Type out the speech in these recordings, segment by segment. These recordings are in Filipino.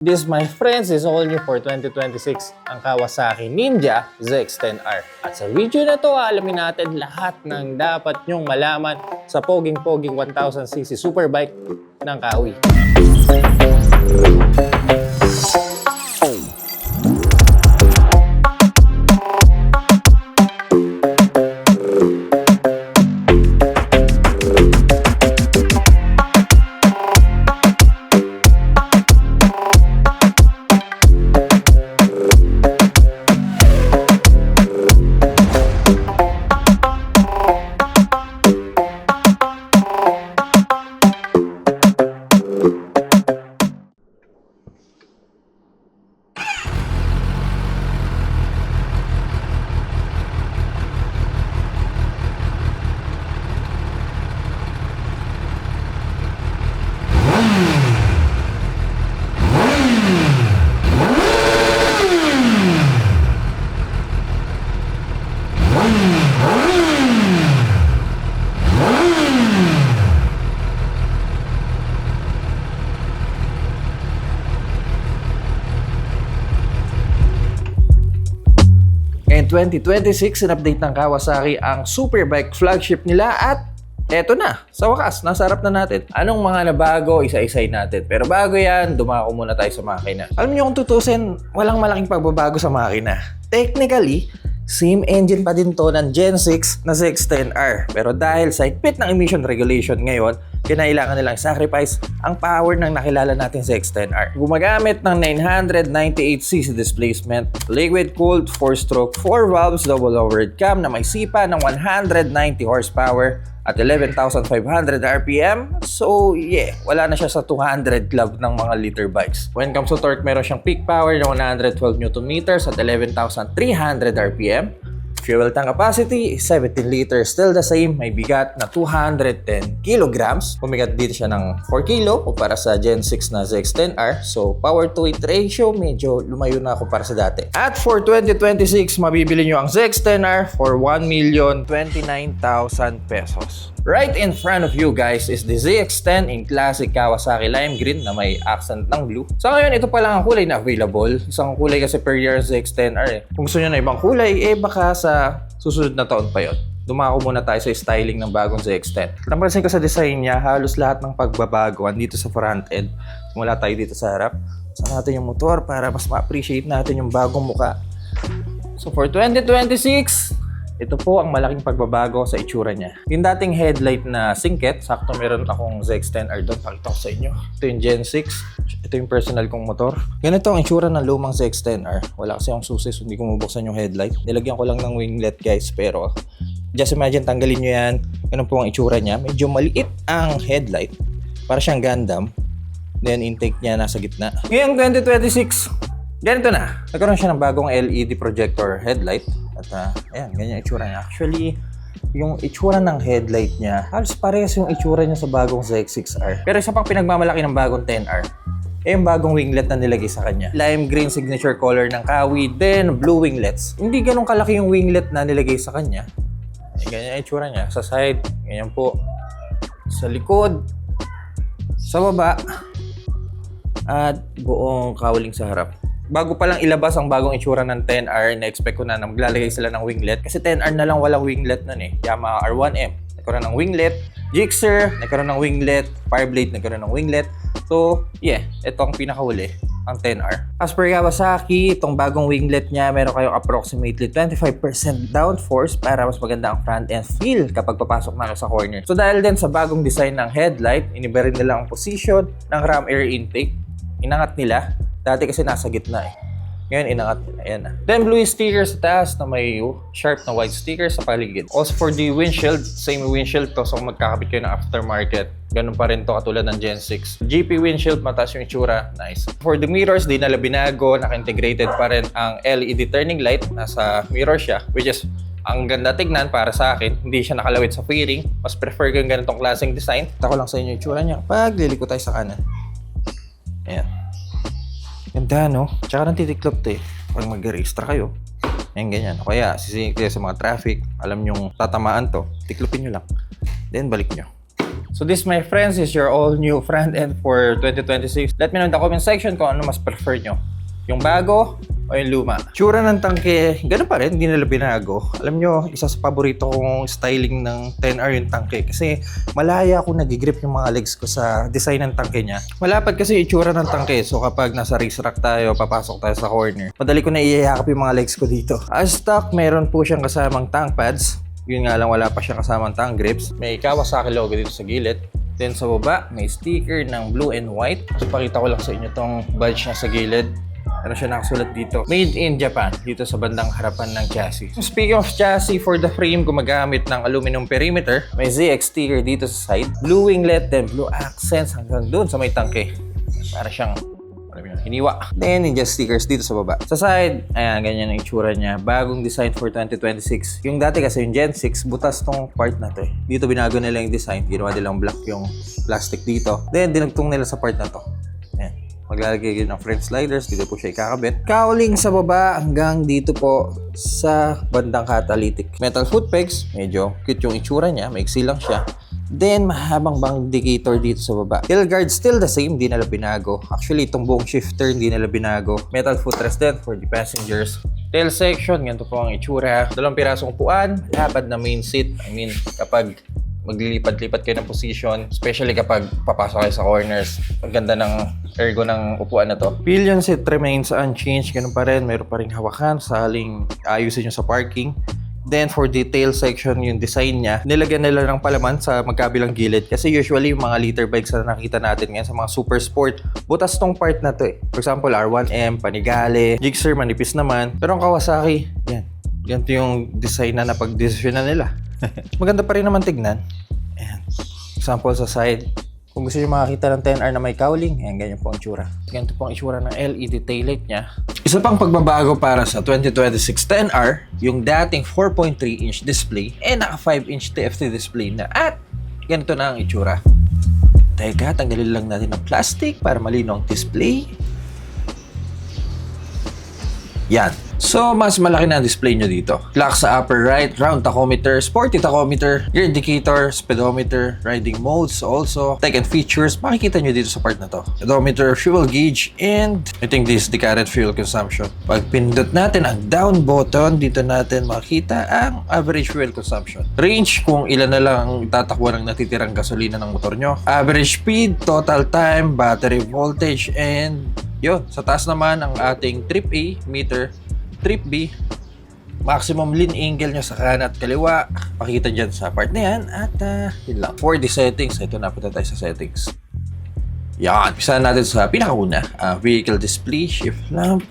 This, my friends, is all new for 2026, ang Kawasaki Ninja ZX-10R. At sa video na to, alamin natin lahat ng dapat nyong malaman sa poging-poging 1000cc superbike ng Kawi. In 2026, in-update ng Kawasaki ang superbike flagship nila at eto na, sa wakas, nasa harap na natin. Anong mga nabago, isa-isay natin. Pero bago yan, dumako muna tayo sa makina. Alam niyo kung tutusin, walang malaking pagbabago sa makina. Technically, same engine pa din to ng Gen 6 na ZX-10R. Pero dahil sa higpit ng emission regulation ngayon, kinailangan nilang sacrifice ang power ng nakilala natin sa ZX-10R. Gumagamit ng 998cc displacement, liquid-cooled 4-stroke 4 valves double overhead cam na may sipa ng 190 horsepower at 11,500 RPM. So yeah, wala na siya sa 200 club ng mga liter bikes. When it comes to torque, meron siyang peak power ng 112 Nm at 11,300 RPM. Fuel tank capacity, 17 liters, still the same. May bigat na 210 kilograms. Pumigat dito siya ng 4 kilo o para sa Gen 6 na ZX-10R. So, power to weight ratio, medyo lumayo na ako para sa dati. At for 2026, mabibili nyo ang ZX-10R for 1,029,000 pesos. Right in front of you guys is the ZX-10 in classic Kawasaki lime green na may accent ng blue. Sa ngayon, ito pa lang ang kulay na available. Isang kulay kasi per year ZX-10R eh. Kung gusto nyo na ibang kulay, baka sa susunod na taon pa yun. Dumako muna tayo sa styling ng bagong ZX-10. Napansin ko sa design niya, halos lahat ng pagbabago dito sa front end. Mula tayo dito sa harap. Saan natin yung motor para mas ma-appreciate natin yung bagong muka. So for 2026, ito po ang malaking pagbabago sa itsura niya. Yung dating headlight na singket, sakto meron akong ZX-10R doon. Pakita ko sa inyo. Ito yung Gen 6. Ito yung personal kong motor. Ganito ang itsura ng lumang ZX-10R. Wala kasi akong susi, so hindi ko mabuksan yung headlight. Nilagyan ko lang ng winglet guys, pero just imagine, tanggalin nyo yan. Ganun po ang itsura niya. Medyo maliit ang headlight. Para siyang Gundam. Then intake niya nasa gitna. Ngayong 2026, ganito na. Nagkaroon siya ng bagong LED projector headlight. At ayan, ganyan yung itsura niya. Actually, yung itsura ng headlight niya, halos parehas yung itsura niya sa bagong ZX-6R. Pero isa pang pinagmamalaki ng bagong 10R, yung bagong winglet na nilagay sa kanya. Lime green signature color ng Kawi, then blue winglets. Hindi ganun kalaki yung winglet na nilagay sa kanya. Ganyan yung itsura niya. Sa side, ganyan po. Sa likod, sa baba, at buong kawaling sa harap. Bago pa lang ilabas ang bagong itsura ng 10R, na-expect ko na maglalagay sila ng winglet. Kasi 10R na lang walang winglet nun eh. Yamaha R1M, nagkaroon ng winglet. Gixxer, nagkaroon ng winglet. Fireblade, nagkaroon ng winglet. So, yeah, ito ang pinakahuli, ang 10R. As per Kawasaki, itong bagong winglet niya, meron kayong approximately 25% downforce para mas maganda ang front end feel kapag papasok na sa corner. So, dahil din sa bagong design ng headlight, iniba rin nila ang position ng ram air intake. Inangat nila. Dati kasi nasa gitna eh. Ngayon, inangat nila. Ayan na. Then, blue sticker sa taas na may sharp na white sticker sa paligid. Also, for the windshield, same windshield to. So, kung magkakabit kayo ng aftermarket, ganun pa rin to katulad ng Gen 6. GP windshield, mataas yung itsura. Nice. For the mirrors, di nala binago. Naka-integrated pa rin ang LED turning light. Nasa mirror siya, which is ang ganda tignan para sa akin. Hindi siya nakalawit sa fairing. Mas prefer ko yung ganitong klaseng design. Tako lang sa inyo yung itsura niya. Pag liliko tayo sa kanan. Ayan. Ganda, no? Tsaka nang titiklop to eh. Pag mag-register kayo, ayan ganyan. O kaya, sisingit kayo sa mga traffic, alam nyong tatamaan to, tiklopin nyo lang. Then, balik nyo. So this, my friends, is your all-new front end for 2026. Let me know in the comment section kung ano mas prefer nyo. Yung bago o yung luma. Tsura ng tangke, ganun pa rin, hindi nila binago. Alam nyo, isa sa paborito kong styling ng 10R yung tangke. Kasi malaya ako nag-grip yung mga legs ko sa design ng tangke niya. Malapad kasi yung itsura ng tangke. So kapag nasa race rack tayo, papasok tayo sa corner, madali ko na iyayakap yung mga legs ko dito. As stock, meron po siyang kasamang tank pads. Yun nga lang, wala pa siyang kasamang tank grips. May Kawasaki logo dito sa gilid. Then sa baba, may sticker ng blue and white. So pakita ko lang sa inyo tong badge niya sa gilid. Ano siya nakasulat dito? Made in Japan, dito sa bandang harapan ng chassis. Speaking of chassis, for the frame, gumagamit ng aluminum perimeter. May ZX sticker dito sa side. Blue winglet, then blue accents hanggang doon sa may tangke. Para siyang hiniwa. Then, ninja stickers dito sa baba. Sa side, ayan, ganyan ang itsura niya. Bagong design for 2026. Yung dati kasi yung Gen 6, butas tong part na to eh. Dito binago nila yung design. Ginawa nilang black yung plastic dito. Then, dinagtong nila sa part na to. Ayan. Maglalagay ng front sliders, dito po siya ikakabit. Cowling sa baba hanggang dito po sa bandang catalytic. Metal foot pegs, medyo cute yung itsura niya, maiksi lang siya. Then, mahabang bang indicator dito sa baba. Tail guard still the same, hindi nila binago. Actually, itong buong shifter hindi nila binago. Metal footrest din for the passengers. Tail section, ganito po ang itsura. 2 pirasong upuan, lapad na main seat. I mean, kapag maglilipat-lipat kayo ng position, especially kapag papasok kayo sa corners. Ang ganda ng ergo ng upuan na to. Pillion seat remains unchanged, ganun pa rin. Mayroon pa rin hawakan sa haling ayusin nyo sa parking. Then for detail section, yung design niya, nilagyan nila ng palaman sa magkabilang gilid. Kasi usually yung mga liter bikes na nakita natin ngayon sa mga super sport, butas tong part na to eh. For example, R1M, Panigale, Gixxer, manipis naman. Pero ang Kawasaki, yan. Ganito yung design na napag-desisyonan nila. Maganda pa rin naman tignan. Ayan. Example sa side. Kung gusto nyo makakita ng 10R na may cowling, ayan, ganyan po ang itsura. Ganito po ang itsura ng LED taillight niya. Isa pang pagbabago para sa 2026 10R, yung dating 4.3-inch display, naka 5-inch TFT display na. At ganito na ang itsura. Teka, tanggalin lang natin ang plastic para malinaw ang display. Yan. So, mas malaki na ang display nyo dito. Clock sa upper right, round tachometer, sporty tachometer, gear indicator, speedometer, riding modes also, tech and features, makikita nyo dito sa part na to. Odometer, fuel gauge, and I think this is the current fuel consumption. Pag pindot natin ang down button, dito natin makita ang average fuel consumption. Range, kung ilan na lang ang tatakbo ng natitirang gasolina ng motor nyo. Average speed, total time, battery voltage, and yun. Sa taas naman ang ating trip A meter, trip B, maximum lean angle nyo sa kanan at kaliwa. Pakita dyan sa part na yan. At yun lang. For the settings, ito na, punta tayo sa settings. Yan. Pisahan natin sa pinakauna. Vehicle display, shift lamp,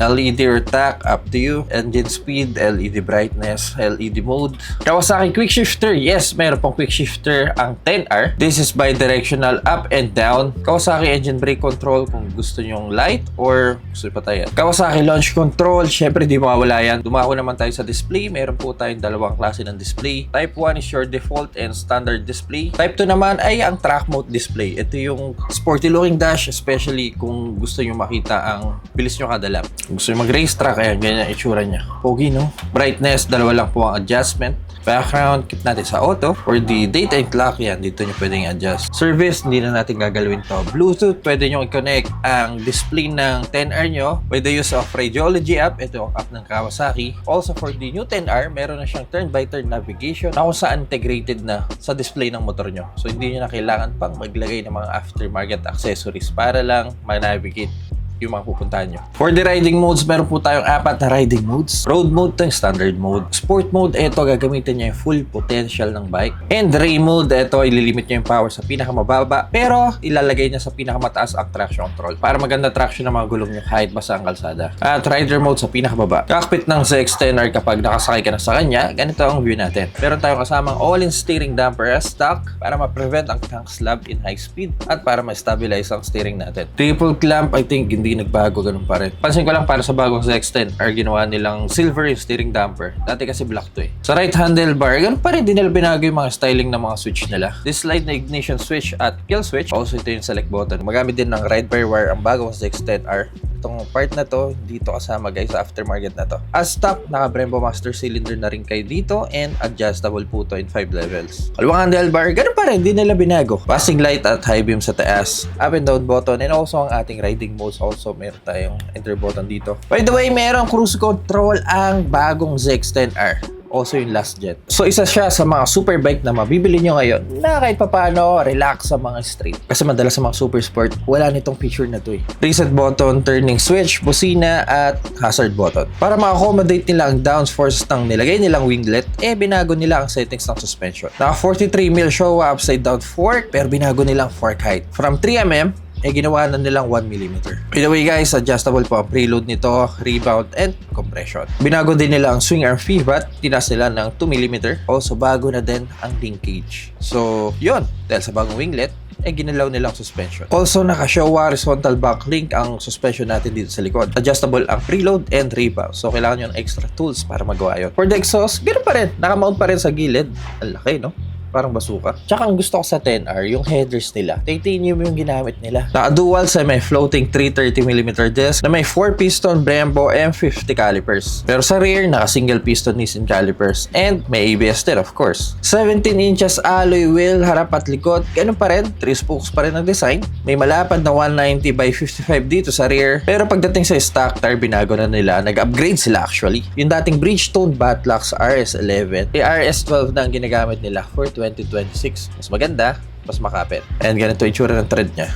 LED or tack, up to you. Engine speed, LED brightness, LED mode. Kawasaki quick shifter. Yes, mayroon pong quick shifter ang 10R. This is bi-directional up and down. Kawasaki engine brake control kung gusto nyong light or gusto nyo patayan. Kawasaki launch control. Syempre, di mawawala yan. Dumako naman tayo sa display. Meron po tayong dalawang klase ng display. Type 1 is your default and standard display. Type 2 naman ay ang track mode display. Ito yung sporty looking dash, especially kung gusto nyo makita ang bilis nyo kada lap. Gusto nyo mag-race track, ayan, ganyan ang itsura niya. Pogi, no? Brightness, dalawa lang po ang adjustment. Background, keep natin sa auto. For the date and clock, yan, dito nyo pwedeng adjust. Service, hindi na natin gagalawin to. Bluetooth, pwede nyo i-connect ang display ng 10R nyo with the use of Radiology app. Ito ang app ng Kawasaki. Also, for the new 10R, meron na siyang turn-by-turn navigation na kung saan integrated na sa display ng motor nyo. So, hindi nyo na kailangan pang maglagay ng mga aftermarket accessories para lang mag-navigate yung mga pupuntahan nyo. For the riding modes, meron po tayong 4 na riding modes. Road mode to yung standard mode. Sport mode, ito gagamitin nyo yung full potential ng bike. And ray mode, ito ililimit nyo yung power sa pinakamababa pero ilalagay niya sa pinakamataas ang traction control para maganda traction ng mga gulong nyo kahit basa ang kalsada. At rider mode sa pinakamababa. Cockpit ng ZX-10R kapag nakasakay ka na sa kanya, ganito ang view natin. Meron tayong kasamang all-in steering damper as stock para ma-prevent ang tank slab in high speed at para ma-stabilize ang steering natin. Triple clamp, I think hindi nagbago, ganun pa rin. Pansin ko lang para sa bagong ZX-10R, ginawa nilang silver yung steering damper. Dati kasi black to eh. Sa right handlebar, ganun pa rin, di nila binago yung mga styling ng mga switch nila. This slide na ignition switch at kill switch. Also ito yung select button. Magamit din ng ride by wire ang bagong ZX-10R. Itong part na to, dito kasama guys sa aftermarket na to. As stock, naka Brembo Master Cylinder na rin kayo dito and adjustable po to in 5 levels. Kaliwang handlebar, ganun pa rin, hindi nila binago. Passing light at high beam sa taas. Up and down button and also ang ating riding modes. Also, meron tayong enter button dito. By the way, merong cruise control ang bagong ZX-10R. Also yung last gen. So isa siya sa mga superbike na mabibili nyo ngayon na kahit papano relax sa mga street. Kasi madalas sa mga super sport, wala nitong feature na to eh. Reset button, turning switch, busina at hazard button. Para ma-accommodate nila ang downforce ng nilagay nilang winglet, binago nila ang settings ng suspension. Naka 43mm Showa upside down fork pero binago nilang fork height. From 3mm, ginawa na nilang 1mm. By the way guys, adjustable po ang preload nito, rebound, and compression. Binago din nila ang swing arm pivot, tinas nila ng 2mm. Also, bago na din ang linkage. So, yun. Dahil sa bagong winglet, ginalaw nilang suspension. Also, naka-Showa horizontal back link ang suspension natin dito sa likod. Adjustable ang preload and rebound. So, kailangan nyo ng extra tools para magawa yun. For the exhaust, ganoon pa rin. Naka-mount pa rin sa gilid. Ang laki, no? Parang basuka. Tsaka ang gusto ko sa 10R, yung headers nila. Titanium yung ginamit nila. Naka-dual sa may floating 330mm disc na may 4-piston Brembo M50 calipers. Pero sa rear, naka-single piston Nissin calipers. And may ABS din, of course. 17 inches alloy wheel, harap at likod. Ganun pa rin. 3 spokes pa rin ang design. May malapad na 190/55 dito sa rear. Pero pagdating sa stock tire, binago na nila. Nag-upgrade sila actually. Yung dating Bridgestone Batlux RS11, RS12 na ang ginagamit nila for 2026. Mas maganda, mas makapit. And ganito yung itsura ng tread niya.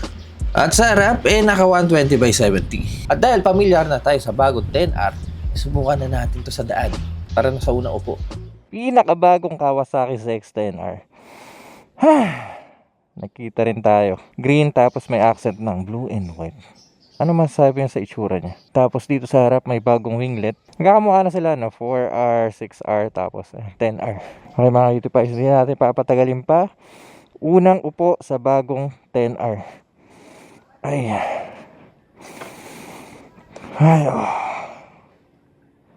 At sa harap, naka 120/70. At dahil pamilyar na tayo sa bagong 10R, subukan na natin to sa daan para na sa unang upo. Pinakabagong Kawasaki ZX-10R. Nakita rin tayo. Green tapos may accent ng blue and white. Ano masasabi niya sa itsura niya? Tapos dito sa harap may bagong winglet. Nagkakamukha na sila, no? 4R, 6R, tapos 10R. Okay mga YouTube guys, hindi natin papatagalin pa. Unang upo sa bagong 10R. Ay.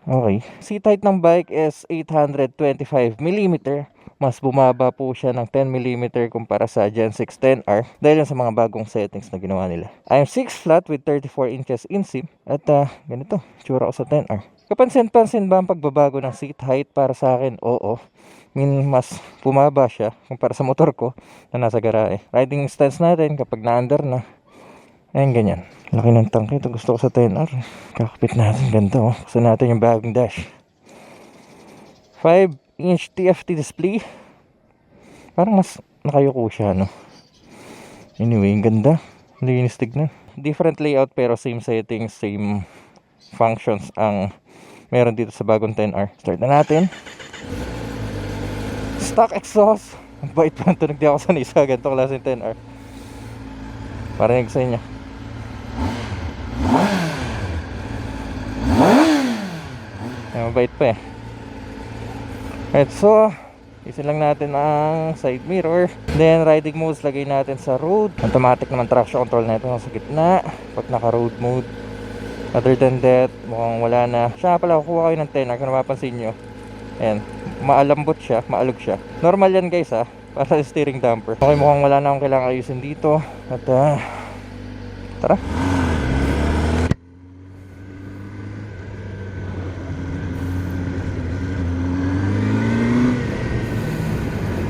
Okay. Seat height ng bike is 825mm. Mas bumaba po siya ng 10mm kumpara sa Gen 6 10R dahil sa mga bagong settings na ginawa nila. I am 6 flat with 34 inches inseam at ganito, tsura ko sa 10R. Kapansin-pansin ba ang pagbabago ng seat height para sa akin? Oo. Mas bumaba siya kumpara sa motor ko na nasa garahe. Riding stance natin kapag na-under na. Ayan ganyan. Laki ng tangke. Ito gusto ko sa 10R. Kakapit natin. Ganda oh. Gusto natin yung bagong dash. 5-inch TFT display. Parang mas nakayuko siya, no? Anyway, ang ganda. Linis tignan. Different layout pero same settings, same functions ang meron dito sa bagong 10R. Start na natin. Stock exhaust. Ang bait pa ng tunog. Di ako sanay sa ganitong klaseng 10R. Parinig sa inyo. Ay, mabait pa eh. Right, so isa lang natin ang side mirror. Then riding modes lagay natin sa road. Automatic naman traction control na ito sa gitna pag naka road mode. Other than that, mukhang wala na. Siya pala, kukuha kayo ng 10R kung napapansin nyo. Ayan, maalambot siya, maalog siya. Normal yan guys ha, para sa steering damper. Okay, mukhang wala na akong kailangan ayusin dito. At tara.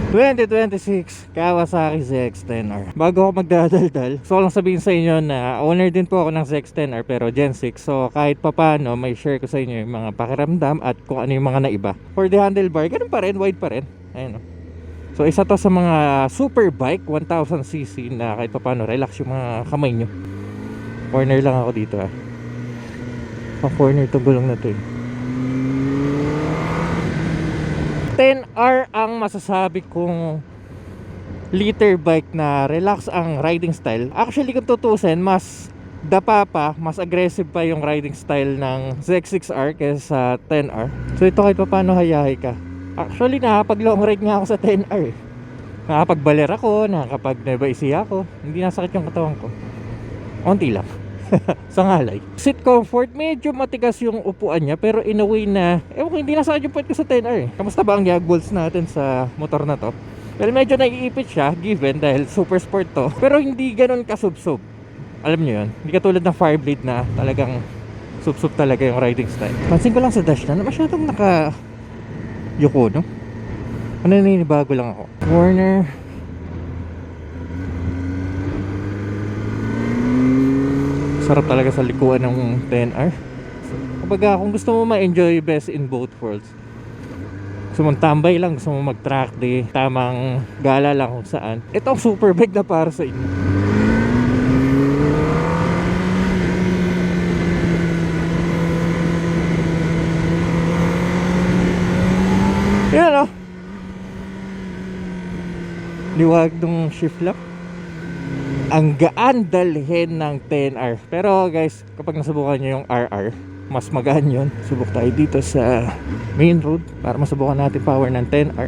2026 Kawasaki ZX-10R. Bago ako magdadaldal, so lang sabihin sa inyo na owner din po ako ng ZX-10R pero Gen 6. So kahit papano may share ko sa inyo yung mga pakiramdam at kung ano yung mga naiba. For the handlebar, ganun pa rin, wide pa rin. Ayun o. So isa to sa mga super bike 1000cc na kahit papano relax yung mga kamay nyo. Corner lang ako dito ha. Pang corner to, gulong na to eh. 10R ang masasabi kong liter bike na relax ang riding style. Actually kung tutusin, mas dapa pa, mas aggressive pa yung riding style ng ZX-6R kaysa 10R. So ito kahit paano hayahay ka. Actually nakapag long ride nga ako sa 10R eh. Nakapag-baler ako, nakapag-Nueva Ecija ako. Hindi nasakit yung katawan ko. Onti lang. Sa ngalay. Seat comfort, medyo matigas yung upuan niya pero in a way na ewan ko, hindi nasakit yung puwet ko sa 10R eh. Kamusta ba ang yagbulls natin sa motor na to? Pero medyo naiipit siya given dahil super sport to pero hindi ganun kasubsob. alam nyo yun, hindi katulad ng Fireblade na talagang sup-sup talaga yung riding style. Pansin ko lang sa dash na masyadong naka yuko, no? Naninibago lang ako. Corner. Sarap talaga sa likuan ng 10R. Kumbaga kung gusto mo ma-enjoy best in both worlds, gusto mong tambay lang, gusto mong mag-track day, tamang gala lang kung saan, ito ang super bike na para sa inyo. Yan o, liwag ng shift lock. Ang gaan dalhin ng 10R. Pero guys, kapag nasubukan nyo yung RR, mas magaan yun. Subok tayo dito sa main road para masubukan natin power ng 10R.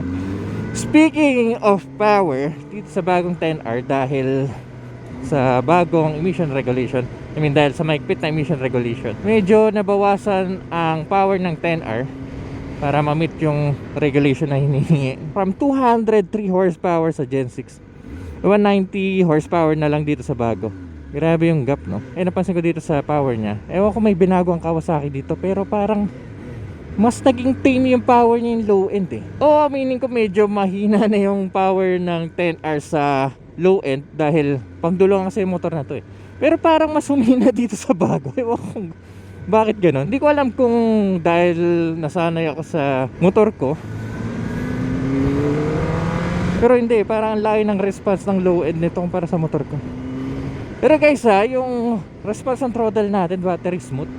Speaking of power, dito sa bagong 10R, dahil sa bagong emission regulation, dahil sa maigpit na emission regulation, medyo nabawasan ang power ng 10R para ma-meet yung regulation na hinihingi. From 203 horsepower sa Gen 6, 190 horsepower na lang dito sa bago. Grabe yung gap, no? Napansin ko dito sa power niya, ewan ko may binago ang Kawasaki dito, pero parang mas naging tame yung power niya yung low end eh. Aminin ko medyo mahina na yung power ng 10R sa low end dahil pangdulo kasi yung motor na to eh. Pero parang mas humina dito sa bago. Ewan ko bakit ganon. Hindi ko alam kung dahil nasanay ako sa motor ko, pero hindi, parang ang layo ng response ng low end nito para sa motor ko. Pero guys yung response ng throttle natin, battery smooth,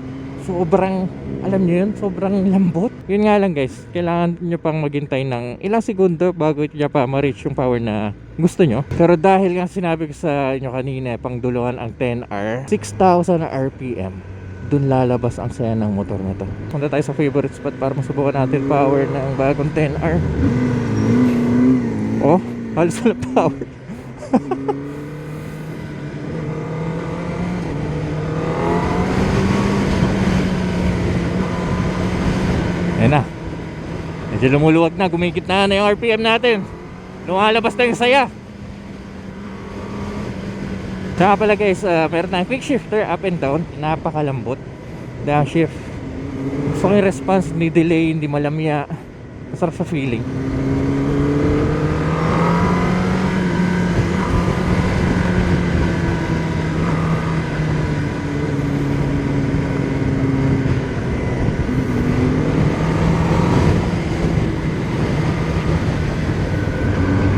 sobrang, alam nyo yun, sobrang lambot. Yun nga lang guys, kailangan nyo pang maghintay ng ilang segundo bago nyo pa ma-reach yung power na gusto nyo. Pero dahil nga sinabi ko sa inyo kanina, pang duluhan ang 10R, 6,000 RPM, dun lalabas ang saya ng motor na to. Punta tayo sa favorite spot para masubukan natin power ng bagong 10R. Halos wala power. Ayan na, medyo lumuluwag na, gumigit na yung RPM natin, lumalabas na yung saya. Saka pala guys, meron tayong quick shifter up and down, napakalambot. Shift, gusto ko yung response, hindi delay, hindi malamya, masarap sa feeling.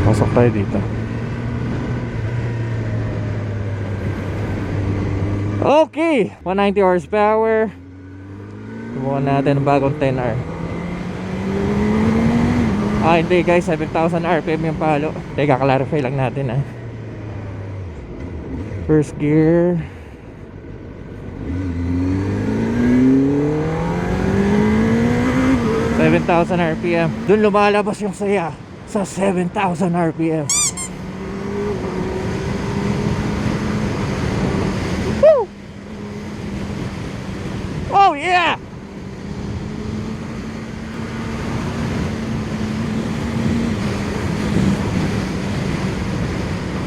Pasok tayo dito. Okay, 190 horsepower. Subukan natin ang bagong 10R. Hindi guys, 7,000 RPM yung palo. Teka, clarify lang natin First gear. $7,000 RPM. Doon lumalabas yung saya sa 7,000 RPM. Woo! Oh yeah!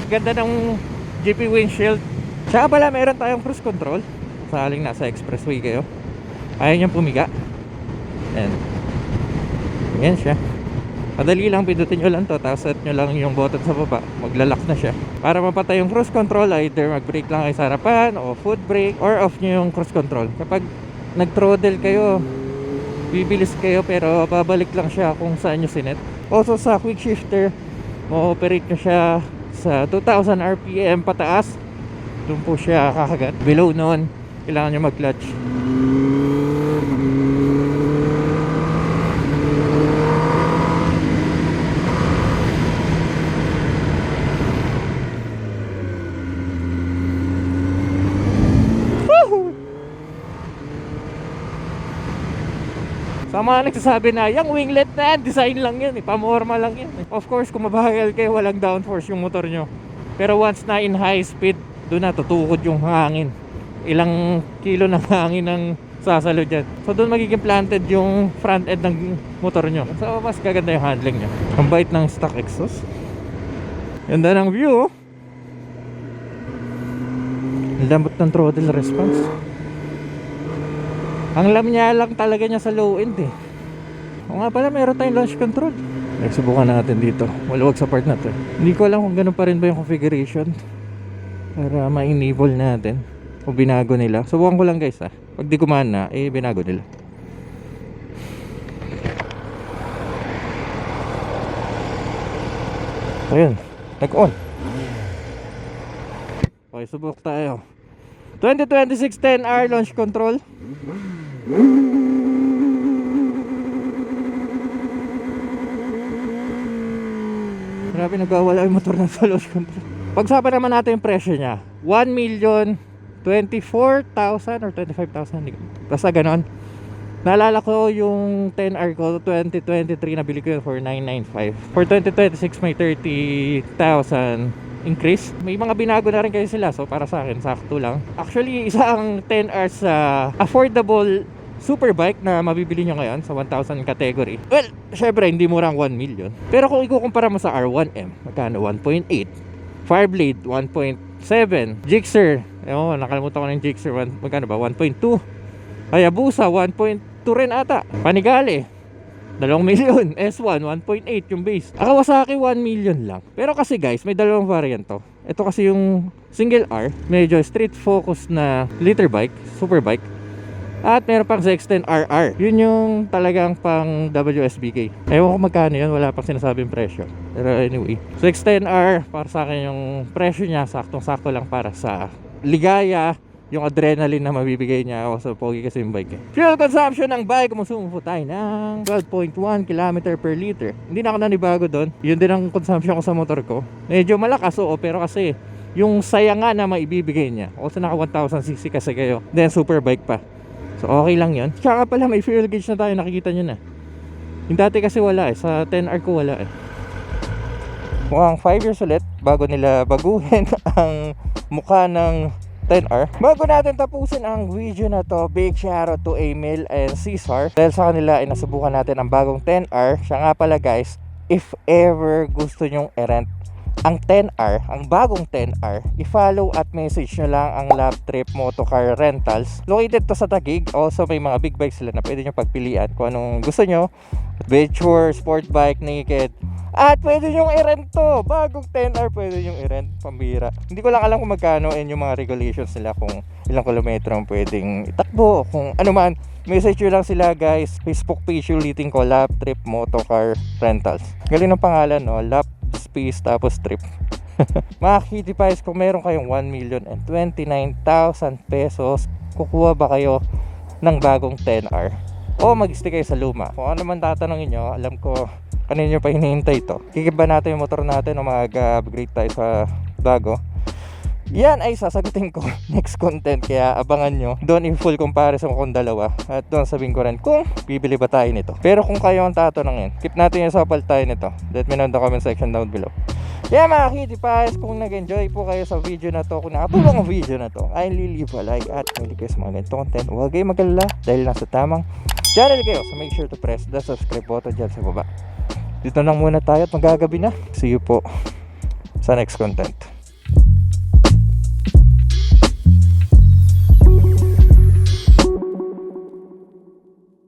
Ganda ng GP windshield. Tsaka pala meron tayong cruise control. Saling nasa expressway kayo, ayaw niyang pumiga. Ayan siya. Madali lang, pindutin nyo lang to, tapos set nyo lang yung button sa baba, maglalak na siya. Para mapatay yung cruise control, either mag-brake lang kayo sa harapan o foot brake, or off nyo yung cruise control. Kapag nag-throttle kayo, bibilis kayo pero babalik lang siya kung saan nyo sinet. Also sa quick shifter, ma-operate nyo siya sa 2,000 RPM pataas, doon po siya kakagat. Below noon, kailangan nyo mag-clutch. Sa mga nagsasabi na yung winglet na yan, design lang yan, pamorma lang yan. Of course, kung mabagal kayo, walang downforce yung motor nyo. Pero once na in high speed, doon na tutukod yung hangin. Ilang kilo ng hangin ang sasalo dyan. So doon magiging planted yung front end ng motor nyo. So mas gaganda yung handling nyo. Ang bait ng stock exhaust. Ganda ng view. Ang lambot ng throttle response. Ang lam niya lang talaga niya sa low end eh. O nga pala, meron tayong launch control. Ay, subukan natin dito. Maluwag sa part na to. Hindi ko alam kung ganun pa rin ba yung configuration para ma-enable natin o binago nila. Subukan ko lang guys ha. Pag di kumana, eh binago nila. Ayun, nag-on. Okay, subok tayo. 2026 10R launch control. Grabe, nagwawala yung motor ng launch control. Pagsapan naman natin yung presyo niya, 1,024,000 or 25,000. Basta ganon. Naalala ko yung 10R ko 2023, nabili ko yun for 995. For 2026 may 30,000 increase. May mga binago na rin kayo sila, so para sa akin sakto lang. Actually, isa ang 10R sa affordable superbike na mabibili nyo ngayon sa 1,000 category. Well, syempre hindi murang 1 million. Pero kung ikukumpara mo sa R1M, magkano? 1.8. Fireblade 1.7. Gixxer, nakalimutan ko ng Gixxer, magkano ba? 1.2. Hayabusa 1.2 rin ata. Panigale 2 million. S1 1.8 yung base. Kawasaki 1 million lang. Pero kasi guys, may dalawang variant to. Ito kasi yung single R, medyo street focus na liter bike, super bike. At meron pang Z10RR. Yun yung talagang pang WSBK. Ewan ko magkano yun, wala pang sinasabing presyo. Pero anyway, Z10R para sa akin yung presyo niya saktong-sakto lang para sa ligaya, yung adrenaline na mabibigay niya. O sa pogi kasi yung bike eh. Fuel consumption ng bike, kumusumo po tayo ng 12.1 km per liter. Hindi na ako nanibago doon. Yun din ang consumption ko sa motor ko. Medyo malakas pero kasi yung saya nga na maibibigay niya. O sa naka 1,000cc kasi kayo, then super bike pa. So okay lang yun. Tsaka pala may fuel gauge na tayo, nakikita nyo na. Yung dati kasi wala eh, sa 10R ko wala eh. Mukhang 5 years ulit bago nila baguhin ang mukha ng 10R. Bago natin tapusin ang video na to, big shoutout to Emil and Cesar. Dahil sa kanila ay nasubukan natin ang bagong 10R. Siya nga pala guys, if ever gusto nyong i-rent ang 10R, ang bagong 10R, i-follow at message nyo lang ang Lab Trip Motocar Rentals. Located to sa Taguig. Also may mga big bikes sila na pwede nyo pagpilian kung anong gusto nyo. Adventure, sport bike, naked. At pwede nyo i-rent to. Bagong 10R pwede nyo i-rent. Pambira. Hindi ko lang alam kung magkano and yung mga regulations nila, kung ilang kilometro ang pwedeng itakbo, kung ano man. Message nyo lang sila guys. Facebook page ulitin ko, Lab Trip Motocar Rentals. Galing ng pangalan, no? Lab space tapos trip. Mga kitty pies, kung meron kayong 1,029,000 pesos, kukuha ba kayo ng bagong 10R o mag-stay kayo sa luma? Kung ano man tatanungin nyo, alam ko kanina nyo pa hinihintay to. Kikiba natin yung motor natin o mag-upgrade tayo sa bago. Yan ay sasagutin ko next content, kaya abangan nyo. Doon i-full comparison kung dalawa. At doon sabihin ko rin kung bibili ba tayo nito. Pero kung kayo ang tatanungin, keep natin yung sapal tayo nito. Let me know in the comment section down below. Yeah mga kitty pies, kung nag-enjoy po kayo sa video na to, kung nakatulong ang video na to, I leave a like at mahilig kayo sa mga ganito content. Huwag kayo mag-alala dahil nasa tamang channel kayo. So make sure to press the subscribe button dyan sa baba. Dito lang muna tayo at magagabi na. See you po sa next content.